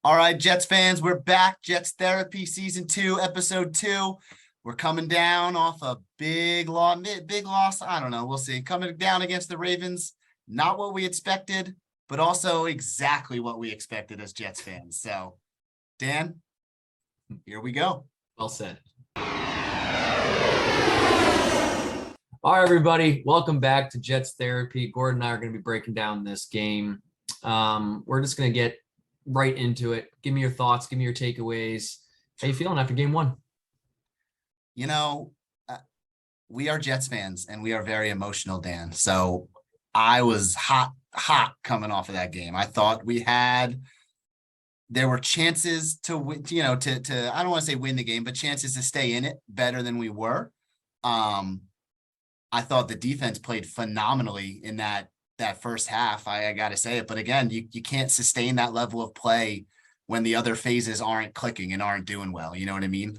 All right, Jets fans, we're back. Jets Therapy Season 2, Episode 2. We're coming down off a big loss. I don't know. We'll see. Coming down against the Ravens. Not what we expected, but also exactly what we expected as Jets fans. So, Dan, here we go. Well said. All right, everybody. Welcome back to Jets Therapy. Gordon and I are going to be breaking down this game. We're just going to get right into it. Give me your thoughts. Give me your takeaways. How you feeling after game one? You know, we are Jets fans and we are very emotional, Dan. So I was hot coming off of that game. I thought there were chances to win, to I don't want to say win the game, but chances to stay in it better than we were. I thought the defense played phenomenally in that first half. I got to say it. But again, you can't sustain that level of play when the other phases aren't clicking and aren't doing well. You know what I mean?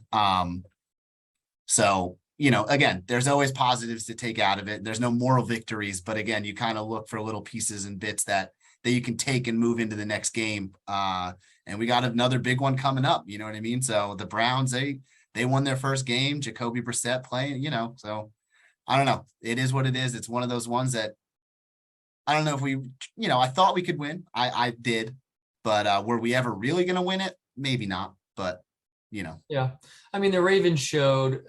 So, again, there's always positives to take out of it. There's no moral victories. But again, you kind of look for little pieces and bits that you can take and move into the next game. And we got another big one coming up. You know what I mean? So the Browns, they won their first game. Jacoby Brissett playing, so I don't know. It is what it is. It's one of those ones that I don't know if we, I thought we could win. I did, but were we ever really going to win it? Maybe not, but Yeah. I mean, the Ravens showed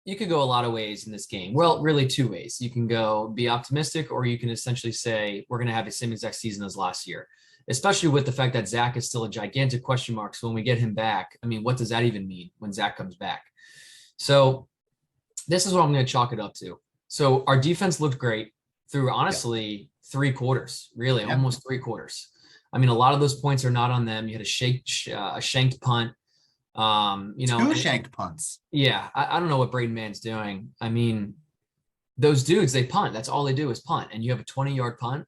you could go a lot of ways in this game. Well, really two ways. You can go be optimistic, or you can essentially say we're going to have the same exact season as last year, especially with the fact that Zach is still a gigantic question mark. So when we get him back, I mean, what does that even mean when Zach comes back? So this is what I'm going to chalk it up to. So our defense looked great through, honestly, 3 quarters, really, almost 3 quarters. I mean, a lot of those points are not on them. You had a shanked punt. 2 shanked punts. Yeah, I don't know what Braden Mann's doing. I mean, those dudes, they punt. That's all they do is punt. And you have a 20-yard punt.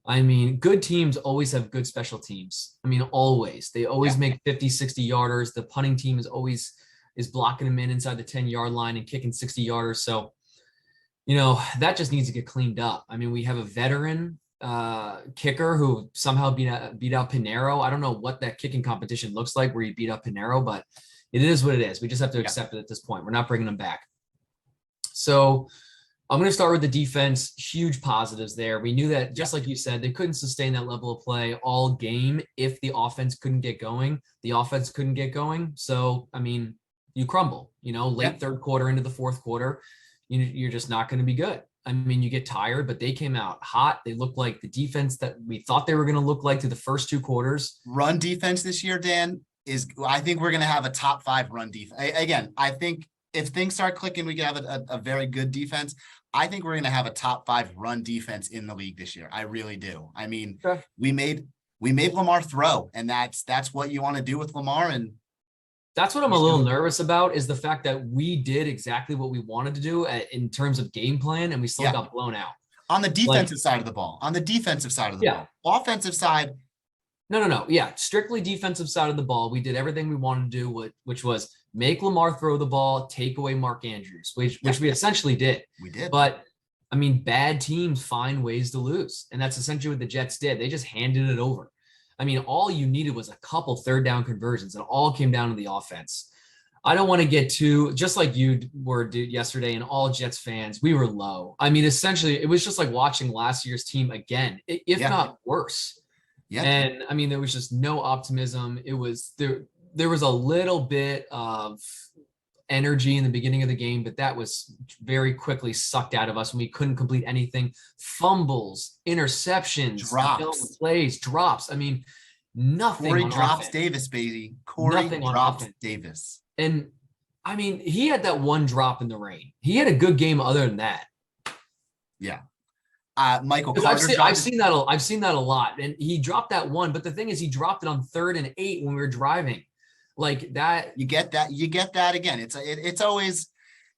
I mean, good teams always have good special teams. I mean, always. They always make 50, 60-yarders. The punting team is blocking them inside the 10-yard line and kicking 60-yarders. So, that just needs to get cleaned up. I mean, we have a veteran kicker who somehow beat out Pinero. I don't know what that kicking competition looks like where you beat out Pinero, but it is what it is. We just have to accept it at this point. We're not bringing them back. So I'm going to start with the defense. Huge positives there. We knew that, just like you said, they couldn't sustain that level of play all game if the offense couldn't get going. The offense couldn't get going. So, I mean, you crumble, late third quarter into the fourth quarter, you're just not going to be good. I mean, you get tired, but they came out hot. They looked like the defense that we thought they were going to look like through the first 2 quarters. Run defense this year, Dan, I think we're going to have a top 5 run defense. Again, I think if things start clicking, we can have a very good defense. I think we're going to have a top 5 run defense in the league this year. I really do. I mean, we made Lamar throw, and that's what you want to do with Lamar. And that's what I'm a little nervous about, is the fact that we did exactly what we wanted to do in terms of game plan, and we still got blown out. On the defensive side of the ball. On the defensive side of the ball. Offensive side. No. Yeah, strictly defensive side of the ball. We did everything we wanted to do, which was make Lamar throw the ball, take away Mark Andrews, which we essentially did. We did. But, I mean, bad teams find ways to lose, and that's essentially what the Jets did. They just handed it over. I mean, all you needed was a couple third down conversions, and it all came down to the offense. I don't want to get too, just like you were yesterday, and all Jets fans, we were low. I mean, essentially, it was just like watching last year's team again, if not worse. Yeah. And I mean, there was just no optimism. It was there was a little bit of energy in the beginning of the game, but that was very quickly sucked out of us when we couldn't complete anything. Fumbles, interceptions, drops. I mean, nothing. Corey drops Davis, baby. Corey drops Davis. And I mean, he had that one drop in the rain. He had a good game other than that. Yeah. Michael Carter. I've seen that a lot. And he dropped that one, but the thing is, he dropped it on 3rd and 8 when we were driving. Like that, you get that again. It's always.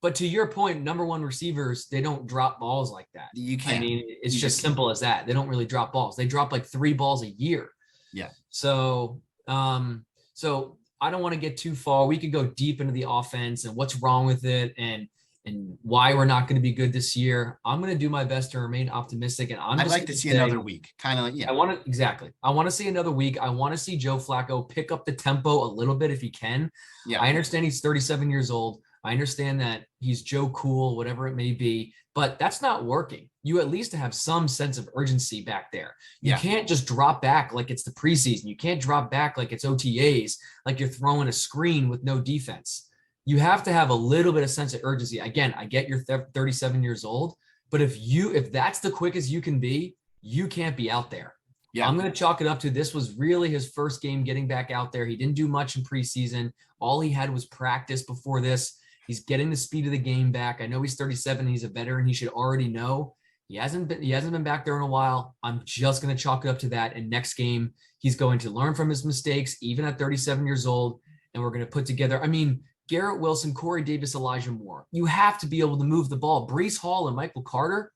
But to your point, number 1 receivers, they don't drop balls like that. You can't. I mean, it's just simple as that. They don't really drop balls. They drop like 3 balls a year. Yeah. So I don't want to get too far. We could go deep into the offense and what's wrong with it. And and why we're not going to be good this year. I'm going to do my best to remain optimistic, and I'd like to see another week, kind of like, I want to exactly. I want to see another week. I want to see Joe Flacco pick up the tempo a little bit if he can. Yeah. I understand he's 37 years old. I understand that he's Joe Cool, whatever it may be, but that's not working. You at least have some sense of urgency back there. You can't just drop back like it's the preseason. You can't drop back like it's OTAs, like you're throwing a screen with no defense. You have to have a little bit of sense of urgency. Again, I get you're 37 years old, but if that's the quickest you can be, you can't be out there. Yeah. I'm going to chalk it up to this was really his first game getting back out there. He didn't do much in preseason. All he had was practice before this. He's getting the speed of the game back. I know he's 37. He's a veteran. He should already know. He hasn't been back there in a while. I'm just going to chalk it up to that. And next game, he's going to learn from his mistakes, even at 37 years old. And we're going to put together, I mean, Garrett Wilson, Corey Davis, Elijah Moore. You have to be able to move the ball. Breece Hall and Michael Carter.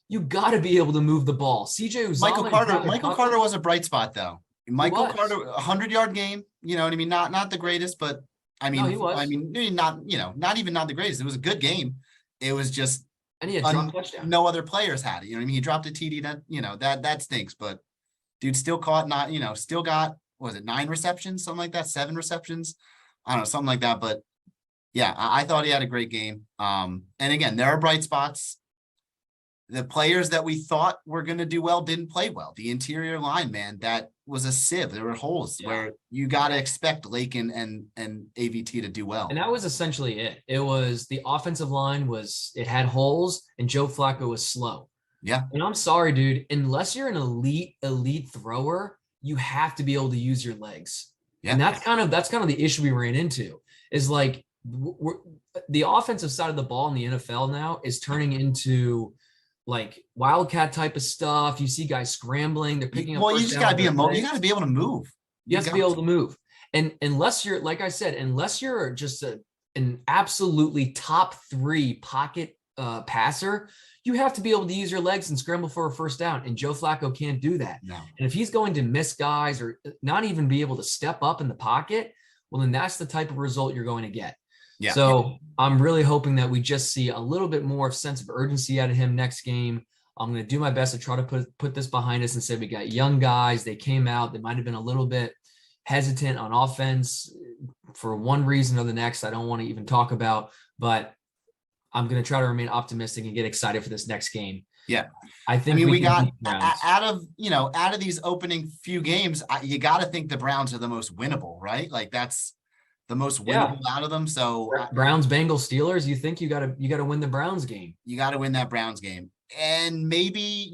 You got to be able to move the ball. CJ Uzomah. Michael Carter was a bright spot, though. Michael Carter, 100-yard game. You know what I mean? Not the greatest, but I mean, not the greatest. It was a good game. It was just, and he had dropped touchdown. No other players had it. You know what I mean? He dropped a TD that stinks, but dude still caught still got, what was it, 9 receptions, something like that, 7 receptions. I don't know, something like that. But yeah, I thought he had a great game. And again, there are bright spots. The players that we thought were going to do well didn't play well. The interior line, man, that was a sieve. There were holes where you got to expect Lakin and AVT to do well. And that was essentially it. It was the offensive line it had holes, and Joe Flacco was slow. Yeah. And I'm sorry, dude, unless you're an elite thrower, you have to be able to use your legs. Yeah. And that's kind of the issue we ran into is like the offensive side of the ball in the NFL now is turning into like wildcat type of stuff. You see guys scrambling, they're picking up. Well, you just gotta be you gotta be able to move. You have to be able to move. And unless you're, like I said, unless you're just an absolutely top 3 pocket passer, you have to be able to use your legs and scramble for a first down. And Joe Flacco can't do that. No. And if he's going to miss guys or not even be able to step up in the pocket, well, then that's the type of result you're going to get. Yeah. So I'm really hoping that we just see a little bit more of sense of urgency out of him next game. I'm going to do my best to try to put this behind us and say we got young guys. They came out. They might have been a little bit hesitant on offense for one reason or the next. I don't want to even talk about, but I'm going to try to remain optimistic and get excited for this next game. Yeah. I think we got out of these opening few games, you got to think the Browns are the most winnable, right? Like that's the most winnable out of them. So Browns, Bengals, Steelers, you think you got to win the Browns game. You got to win that Browns game. And maybe,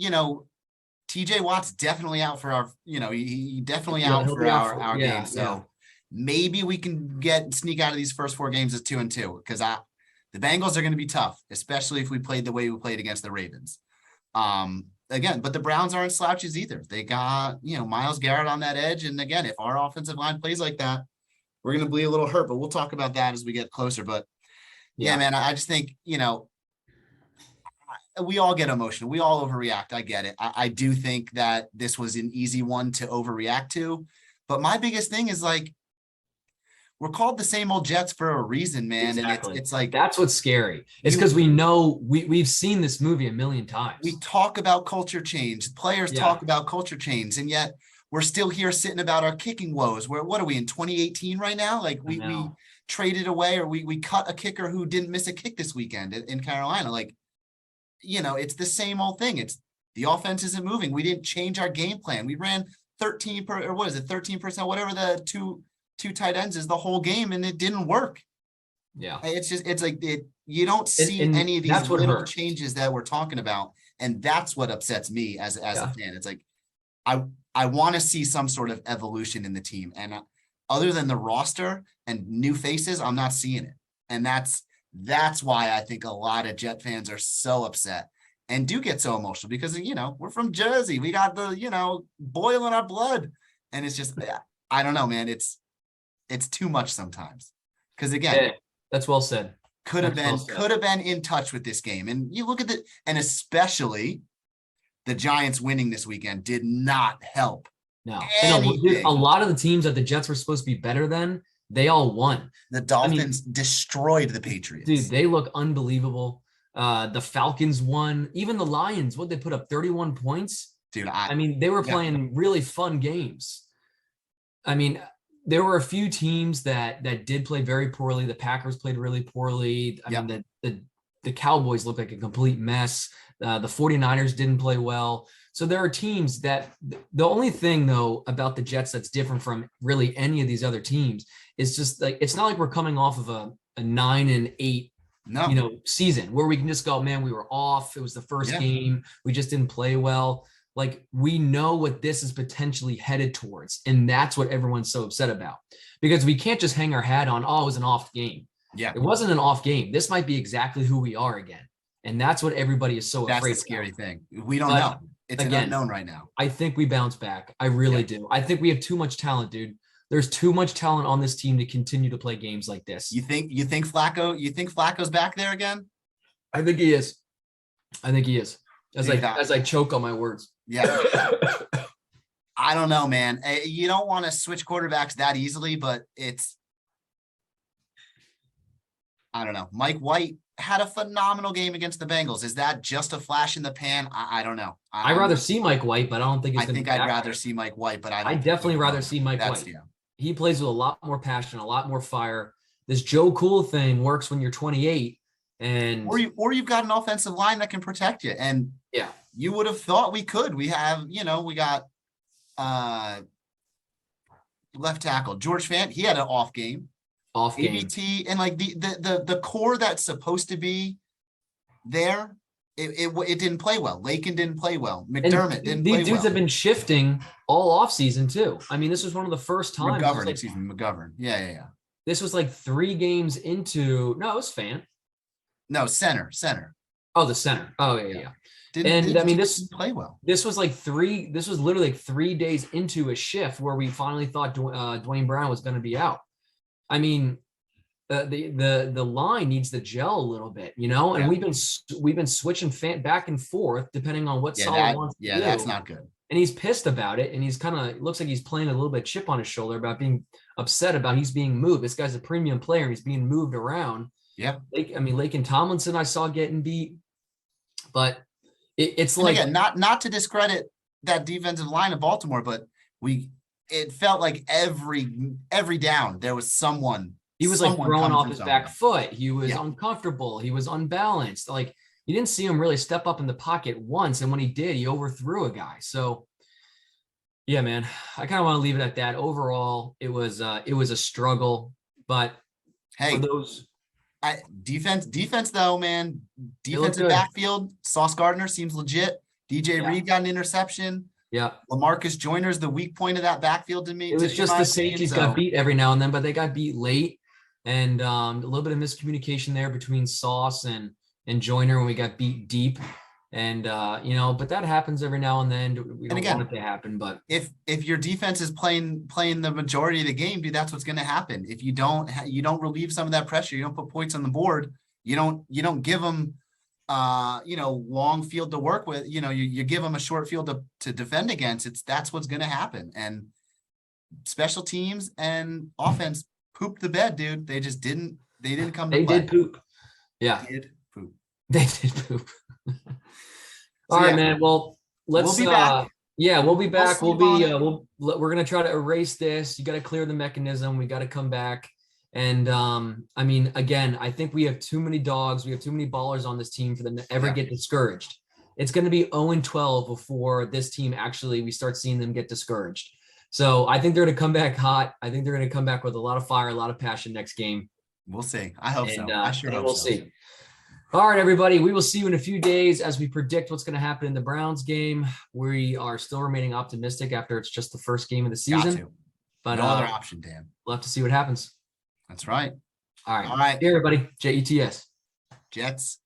TJ Watt's definitely out for our, he definitely out for our game. So maybe we can sneak out of these first 4 games as 2-2 because the Bengals are going to be tough, especially if we played the way we played against the Ravens. Again, but the Browns aren't slouches either. They got, Myles Garrett on that edge. And again, if our offensive line plays like that, we're going to be a little hurt, but we'll talk about that as we get closer. But yeah, man, I just think, we all get emotional. We all overreact. I get it. I do think that this was an easy one to overreact to, but my biggest thing is like, we're called the same old Jets for a reason, man. Exactly. And it's like, that's what's scary. It's because we know we've seen this movie a million times. We talk about culture change. Players talk about culture change. And yet we're still here sitting about our kicking woes. What are we in 2018 right now? Like we traded away or we cut a kicker who didn't miss a kick this weekend in Carolina. Like, it's the same old thing. It's the offense isn't moving. We didn't change our game plan. We ran 13%, whatever the two tight ends is the whole game, and it didn't work. Yeah. It's like you don't see any of these little changes that we're talking about. And that's what upsets me as a fan. It's like, I want to see some sort of evolution in the team. And other than the roster and new faces, I'm not seeing it. And that's why I think a lot of Jet fans are so upset and do get so emotional because, we're from Jersey. We got the, boil in our blood. And it's just, I don't know, man. It's too much sometimes. Because again, that's well said. Could have been in touch with this game. And you look at and especially the Giants winning this weekend did not help. No. A lot of the teams that the Jets were supposed to be better than They all won. The I mean, Dolphins destroyed the dude, Patriots. they look unbelievable. The Falcons won. Even the Lions, what they put up 31 points. Dude, I mean, they were yeah. playing really fun games. I mean, there were a few teams that did play very poorly. The Packers played really poorly. I Yep. mean, the Cowboys looked like a complete mess. The 49ers didn't play well. So there are teams that the only thing though about the Jets that's different from really any of these other teams is just like it's not like we're coming off of a 9-8 No. season where we can just go, man, we were off. It was the first Yeah. game. We just didn't play well. Like we know what this is potentially headed towards. And that's what everyone's so upset about because we can't just hang our hat on, oh, it was an off game. Yeah. It wasn't an off game. This might be exactly who we are again. And that's what everybody is so That's afraid the scary about. thing. We don't But know. It's again, an unknown right now. I think we bounce back. I really do. I think we have too much talent, dude. There's too much talent on this team to continue to play games like this. You think Flacco's back there again? I think he is. I think he is. As I choke on my words. Yeah. I don't know, man. You don't want to switch quarterbacks that easily, but I don't know. Mike White had a phenomenal game against the Bengals. Is that just a flash in the pan? I don't know. I'd rather see Mike White, but I don't think I think I'd rather see Mike White, but I'd definitely rather see Mike White. Yeah. He plays with a lot more passion, a lot more fire. This Joe Cool thing works when you're 28, and or you've got an offensive line that can protect you. And yeah, you would have thought we could. We have, we got left tackle George Fant. He had an off game. ABT and like the core that's supposed to be there, it didn't play well. Lakin didn't play well. McDermott didn't play well. These dudes have been shifting all off season too. I mean, this was one of the first times. McGovern. Yeah. This was like 3 games into. No, it was Fant. No, center. Oh, the center. Oh yeah. This didn't play well. This was literally like 3 days into a shift where we finally thought Dwayne Brown was going to be out. I mean, the line needs to gel a little bit, and we've been switching back and forth depending on what Salah wants to do. That's not good. And he's pissed about it, and he's looks like he's playing a little bit chip on his shoulder about being upset about he's being moved. This guy's a premium player, and he's being moved around. Yeah. Lakin Tomlinson I saw getting beat, but it's and like again, not to discredit that defensive line of Baltimore, but it felt like every down there was someone. He was like throwing off his back foot. He was uncomfortable. He was unbalanced. Like you didn't see him really step up in the pocket once, and when he did, he overthrew a guy. So, yeah, man, I kind of want to leave it at that. Overall, it was a struggle, but hey, for those defense though, man, defensive backfield. Sauce Gardner seems legit. DJ Reed got an interception. Yeah, LaMarcus Joyner's the weak point of that backfield to me. It was just the safeties got beat every now and then, but they got beat late, and a little bit of miscommunication there between Sauce and Joyner when we got beat deep, and but that happens every now and then. We don't want it to happen, but if your defense is playing the majority of the game, dude, that's what's going to happen. If you don't relieve some of that pressure, you don't put points on the board, you don't give them long field to work with, you give them a short field to defend against. That's what's going to happen. And special teams and offense pooped the bed, dude. They just didn't come to play. They did poop. Yeah. They did poop. All right, man. Well, we'll be back. Yeah, we'll be back. We're going to try to erase this. You got to clear the mechanism. We got to come back. And I mean, again, I think we have too many dogs. We have too many ballers on this team for them to ever get discouraged. It's going to be 0-12 before this team we start seeing them get discouraged. So I think they're going to come back hot. I think they're going to come back with a lot of fire, a lot of passion next game. We'll see. I hope so. I sure hope we'll so. See. All right, everybody. We will see you in a few days as we predict what's going to happen in the Browns game. We are still remaining optimistic after it's just the first game of the season. But no other option, Dan. We'll have to see what happens. That's right. All right. Hey, everybody. JETS. Jets.